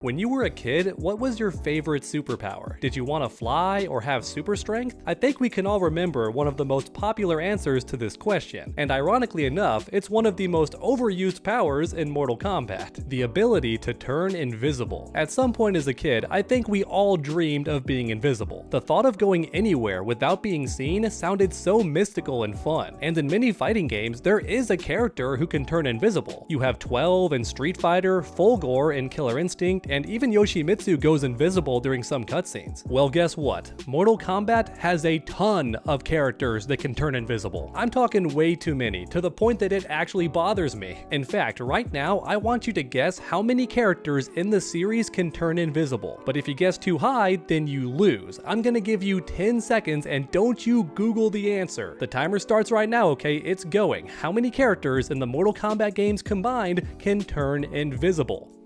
When you were a kid, what was your favorite superpower? Did you want to fly or have super strength? I think we can all remember one of the most popular answers to this question, and ironically enough, it's one of the most overused powers in Mortal Kombat, the ability to turn invisible. At some point as a kid, I think we all dreamed of being invisible. The thought of going anywhere without being seen sounded so mystical and fun, and in many fighting games, there is a character who can turn invisible. You have 12 in Street Fighter, Fulgor in Killer Instinct, and even Yoshimitsu goes invisible during some cutscenes. Well, guess what? Mortal Kombat has a ton of characters that can turn invisible. I'm talking way too many, to the point that it actually bothers me. In fact, right now, I want you to guess how many characters in the series can turn invisible. But if you guess too high, then you lose. I'm gonna give you 10 seconds and don't you Google the answer. The timer starts right now, okay? It's going. How many characters in the Mortal Kombat games combined can turn invisible?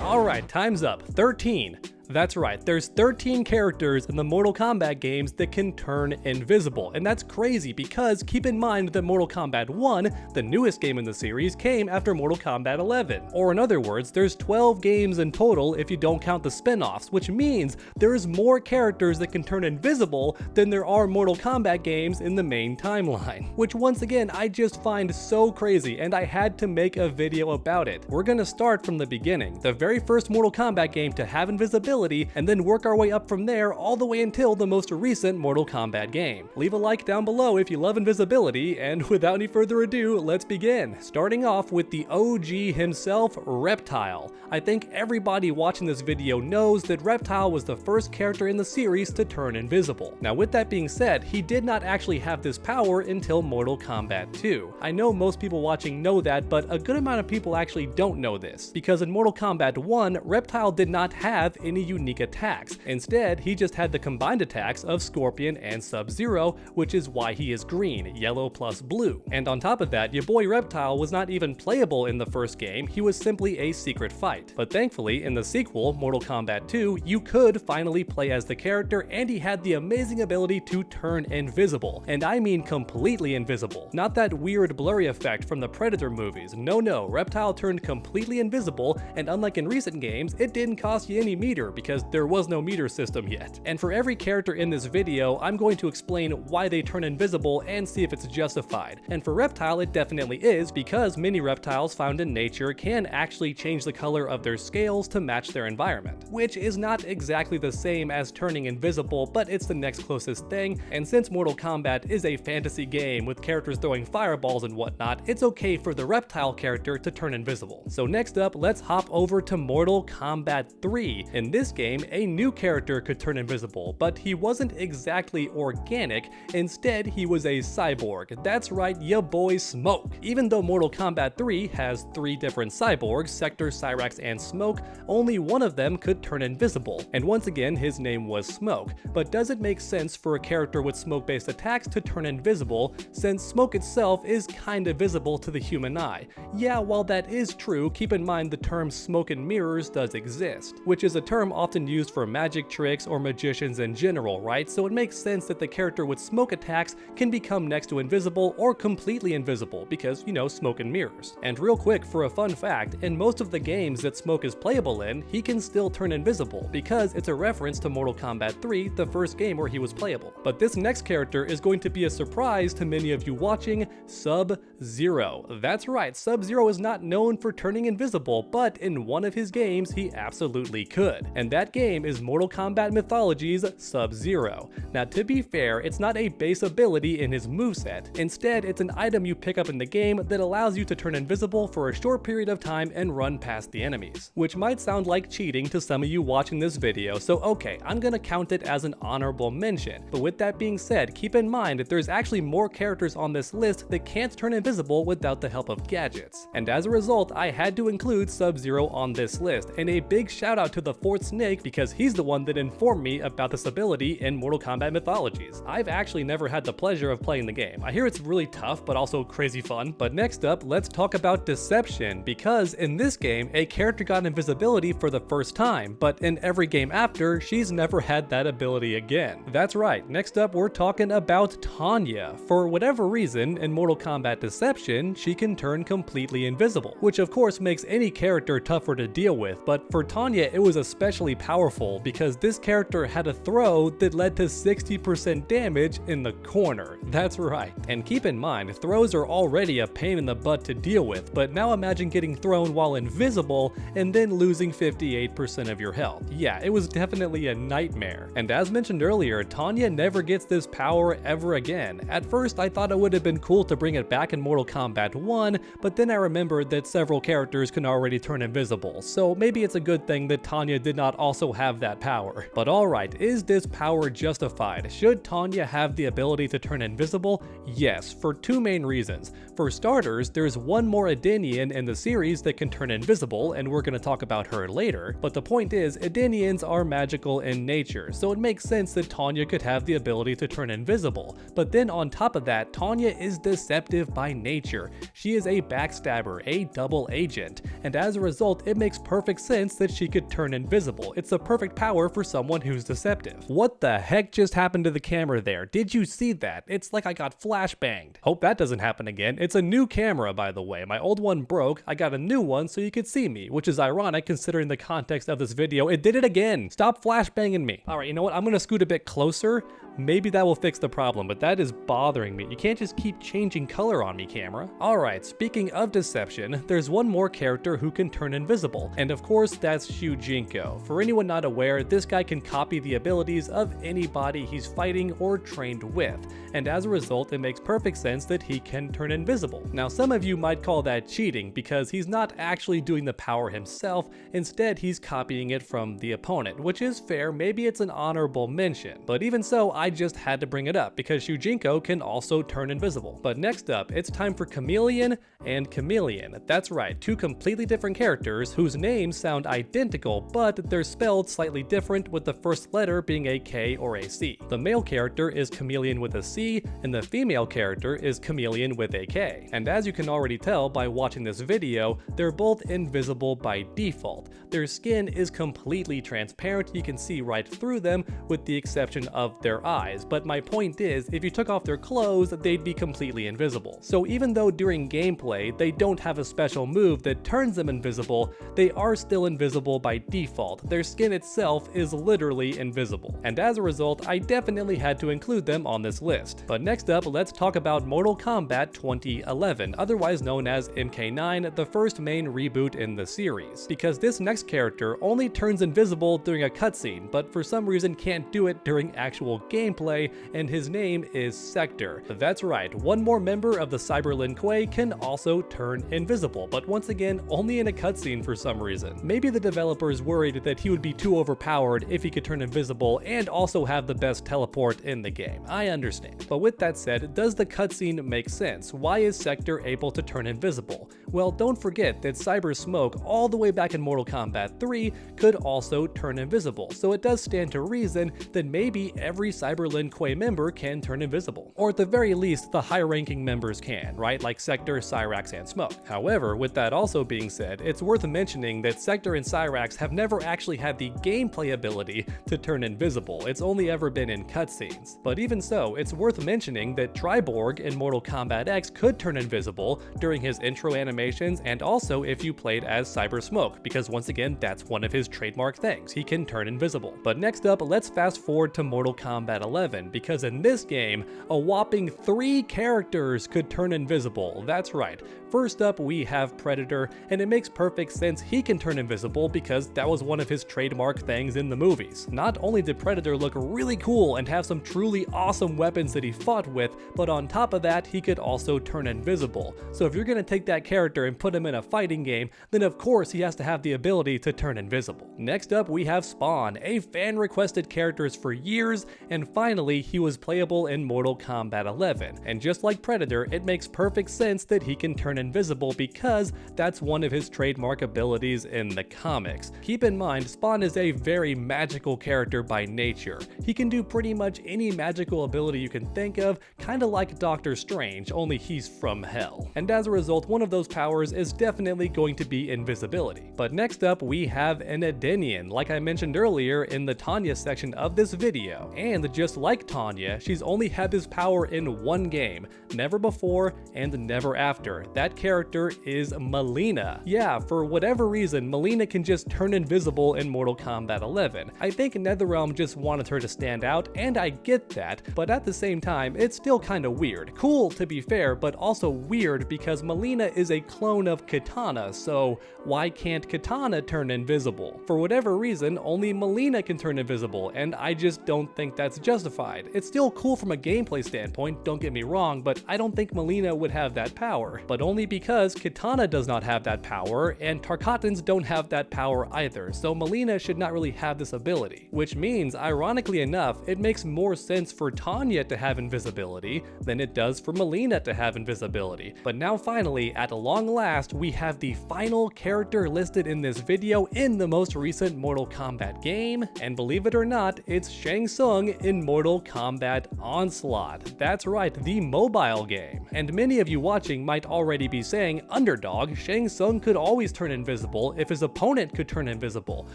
Alright, time's up. 13. That's right, there's 13 characters in the Mortal Kombat games that can turn invisible, and that's crazy because keep in mind that Mortal Kombat 1, the newest game in the series, came after Mortal Kombat 11. Or in other words, there's 12 games in total if you don't count the spin-offs, which means there's more characters that can turn invisible than there are Mortal Kombat games in the main timeline. Which once again, I just find so crazy, and I had to make a video about it. We're gonna start from the beginning, the very first Mortal Kombat game to have invisibility, and then work our way up from there all the way until the most recent Mortal Kombat game. Leave a like down below if you love invisibility, and without any further ado, let's begin. Starting off with the OG himself, Reptile. I think everybody watching this video knows that Reptile was the first character in the series to turn invisible. Now with that being said, he did not actually have this power until Mortal Kombat 2. I know most people watching know that, but a good amount of people actually don't know this, because in Mortal Kombat 1, Reptile did not have any unique attacks. Instead, he just had the combined attacks of Scorpion and Sub-Zero, which is why he is green, yellow plus blue. And on top of that, your boy Reptile was not even playable in the first game, he was simply a secret fight. But thankfully, in the sequel, Mortal Kombat 2, you could finally play as the character, and he had the amazing ability to turn invisible. And I mean completely invisible. Not that weird blurry effect from the Predator movies. No, Reptile turned completely invisible, and unlike in recent games, it didn't cost you any meter, because there was no meter system yet. And for every character in this video, I'm going to explain why they turn invisible and see if it's justified. And for Reptile, it definitely is, because many reptiles found in nature can actually change the color of their scales to match their environment, which is not exactly the same as turning invisible, but it's the next closest thing. And since Mortal Kombat is a fantasy game with characters throwing fireballs and whatnot, it's okay for the Reptile character to turn invisible. So next up, let's hop over to Mortal Kombat 3. In this game, a new character could turn invisible, but he wasn't exactly organic. Instead, he was a cyborg. That's right, ya boy Smoke. Even though Mortal Kombat 3 has 3 different cyborgs, Sektor, Cyrax, and Smoke, only one of them could turn invisible. And once again, his name was Smoke. But does it make sense for a character with smoke-based attacks to turn invisible, since smoke itself is kinda visible to the human eye? Yeah, while that is true, keep in mind the term smoke and mirrors does exist, which is a term often used for magic tricks or magicians in general, right? So it makes sense that the character with smoke attacks can become next to invisible or completely invisible because, you know, smoke and mirrors. And real quick, for a fun fact, in most of the games that Smoke is playable in, he can still turn invisible because it's a reference to Mortal Kombat 3, the first game where he was playable. But this next character is going to be a surprise to many of you watching, Sub-Zero. That's right, Sub-Zero is not known for turning invisible, but in one of his games, he absolutely could. And that game is Mortal Kombat Mythology's Sub-Zero. Now to be fair, it's not a base ability in his moveset. Instead, it's an item you pick up in the game that allows you to turn invisible for a short period of time and run past the enemies. Which might sound like cheating to some of you watching this video, so okay, I'm gonna count it as an honorable mention. But with that being said, keep in mind that there's actually more characters on this list that can't turn invisible without the help of gadgets. And as a result, I had to include Sub-Zero on this list, and a big shout out to the 4th Nick because he's the one that informed me about this ability in Mortal Kombat Mythologies. I've actually never had the pleasure of playing the game. I hear it's really tough, but also crazy fun. But next up, let's talk about Deception, because in this game, a character got invisibility for the first time, but in every game after, she's never had that ability again. That's right, next up we're talking about Tanya. For whatever reason, in Mortal Kombat Deception, she can turn completely invisible, which of course makes any character tougher to deal with, but for Tanya it was especially powerful because this character had a throw that led to 60% damage in the corner. That's right. And keep in mind, throws are already a pain in the butt to deal with, but now imagine getting thrown while invisible and then losing 58% of your health. Yeah, it was definitely a nightmare. And as mentioned earlier, Tanya never gets this power ever again. At first, I thought it would have been cool to bring it back in Mortal Kombat 1, but then I remembered that several characters can already turn invisible, so maybe it's a good thing that Tanya did not also have that power. But alright, is this power justified? Should Tanya have the ability to turn invisible? Yes, for two main reasons. For starters, there's one more Edenian in the series that can turn invisible, and we're going to talk about her later, but the point is, Edenians are magical in nature, so it makes sense that Tanya could have the ability to turn invisible. But then on top of that, Tanya is deceptive by nature. She is a backstabber, a double agent, and as a result, it makes perfect sense that she could turn invisible. It's a perfect power for someone who's deceptive. What the heck just happened to the camera there? Did you see that? It's like I got flashbanged. Hope that doesn't happen again. It's a new camera, by the way. My old one broke. I got a new one so you could see me, which is ironic considering the context of this video. It did it again. Stop flashbanging me. All right, you know what? I'm gonna scoot a bit closer. Maybe that will fix the problem, but that is bothering me. You can't just keep changing color on me, camera. Alright, speaking of deception, there's one more character who can turn invisible, and of course that's Shujinko. For anyone not aware, this guy can copy the abilities of anybody he's fighting or trained with, and as a result it makes perfect sense that he can turn invisible. Now some of you might call that cheating because he's not actually doing the power himself, instead he's copying it from the opponent, which is fair, maybe it's an honorable mention, but even so, I just had to bring it up because Shujinko can also turn invisible. But next up, it's time for Chameleon and Chameleon. That's right, two completely different characters whose names sound identical, but they're spelled slightly different, with the first letter being a K or a C. The male character is Chameleon with a C, and the female character is Chameleon with a K. And as you can already tell by watching this video, they're both invisible by default. Their skin is completely transparent, you can see right through them with the exception of their eyes, but my point is, if you took off their clothes, they'd be completely invisible. So even though during gameplay they don't have a special move that turns them invisible, they are still invisible by default. Their skin itself is literally invisible. And as a result, I definitely had to include them on this list. But next up, let's talk about Mortal Kombat 2011, otherwise known as MK9, the first main reboot in the series. Because this next character only turns invisible during a cutscene, but for some reason can't do it during actual gameplay, and his name is Sektor. That's right, one more member of the Cyber Lin Kuei can also turn invisible, but once again, only in a cutscene for some reason. Maybe the developers worried that he would be too overpowered if he could turn invisible and also have the best teleport in the game. I understand. But with that said, does the cutscene make sense? Why is Sektor able to turn invisible? Well, don't forget that Cyber Smoke, all the way back in Mortal Kombat 3, could also turn invisible, so it does stand to reason that maybe every Cyber Lin Kuei member can turn invisible. Or at the very least, the high-ranking members can, right? Like Sektor, Cyrax, and Smoke. However, with that also being said, it's worth mentioning that Sektor and Cyrax have never actually had the gameplay ability to turn invisible. It's only ever been in cutscenes. But even so, it's worth mentioning that Triborg in Mortal Kombat X could turn invisible during his intro animations, and also if you played as Cyber Smoke, because once again, that's one of his trademark things. He can turn invisible. But next up, let's fast forward to Mortal Kombat 11, because in this game, a whopping 3 characters could turn invisible. That's right. First up, we have Predator, and it makes perfect sense he can turn invisible because that was one of his trademark things in the movies. Not only did Predator look really cool and have some truly awesome weapons that he fought with, but on top of that, he could also turn invisible. So if you're gonna take that character and put him in a fighting game, then of course he has to have the ability to turn invisible. Next up, we have Spawn, a fan-requested character for years, and finally, he was playable in Mortal Kombat 11. And just like Predator, it makes perfect sense that he can turn invisible because that's one of his trademark abilities in the comics. Keep in mind mind, Spawn is a very magical character by nature. He can do pretty much any magical ability you can think of, kinda like Doctor Strange, only he's from hell. And as a result, one of those powers is definitely going to be invisibility. But next up, we have an Edenian, like I mentioned earlier in the Tanya section of this video. And just like Tanya, she's only had this power in one game, never before and never after. That character is Melina. Yeah, for whatever reason, Melina can just turn invisible in Mortal Kombat 11. I think NetherRealm just wanted her to stand out, and I get that, but at the same time, it's still kinda weird. Cool to be fair, but also weird because Melina is a clone of Kitana, so why can't Kitana turn invisible? For whatever reason, only Melina can turn invisible, and I just don't think that's justified. It's still cool from a gameplay standpoint, don't get me wrong, but I don't think Melina would have that power. But only because Kitana does not have that power, and Tarkatans don't have that power either, so Melina should not really have this ability. Which means, ironically enough, it makes more sense for Tanya to have invisibility than it does for Melina to have invisibility. But now finally, at long last, we have the final character listed in this video in the most recent Mortal Kombat game, and believe it or not, it's Shang Tsung in Mortal Kombat Onslaught. That's right, the mobile game. And many of you watching might already be saying, underdog, Shang Tsung could always turn invisible if his opponent could turn invisible,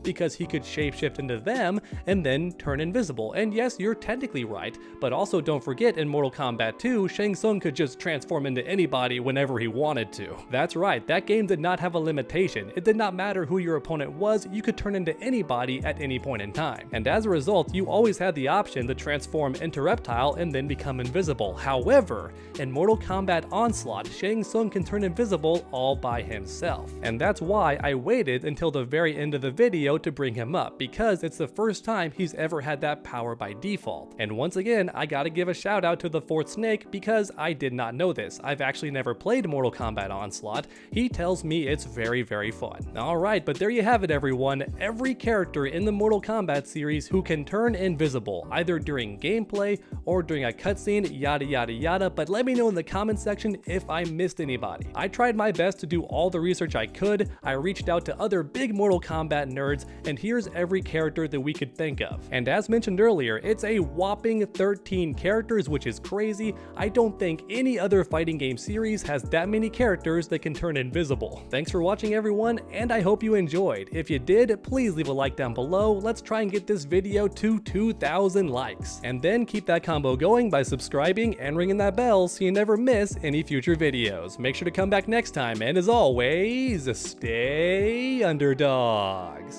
because he could shapeshift into them and then turn invisible. And yes, you're technically right, but also don't forget in Mortal Kombat 2, Shang Tsung could just transform into anybody whenever he wanted to. That's right, that game did not have a limitation. It did not matter who your opponent was, you could turn into anybody at any point in time. And as a result, you always had the option to transform into Reptile and then become invisible. However, in Mortal Kombat Onslaught, Shang Tsung can turn invisible all by himself. And that's why I waited until the very end of the video to bring him up, because it's the first time he's ever had that power by default. And once again, I gotta give a shout out to the fourth snake because I did not know this. I've actually never played Mortal Kombat Onslaught. He tells me it's very, very fun. Alright, but there you have it everyone. Every character in the Mortal Kombat series who can turn invisible, either during gameplay or during a cutscene, yada yada yada, but let me know in the comment section if I missed anybody. I tried my best to do all the research I could, I reached out to other big Mortal Kombat nerds, and here's every character that we could think of. And as mentioned earlier, it's a whopping 13 characters, which is crazy. I don't think any other fighting game series has that many characters that can turn invisible. Thanks for watching everyone, and I hope you enjoyed. If you did, please leave a like down below. Let's try and get this video to 2,000 likes. And then keep that combo going by subscribing and ringing that bell so you never miss any future videos. Make sure to come back next time, and as always, stay underdogs.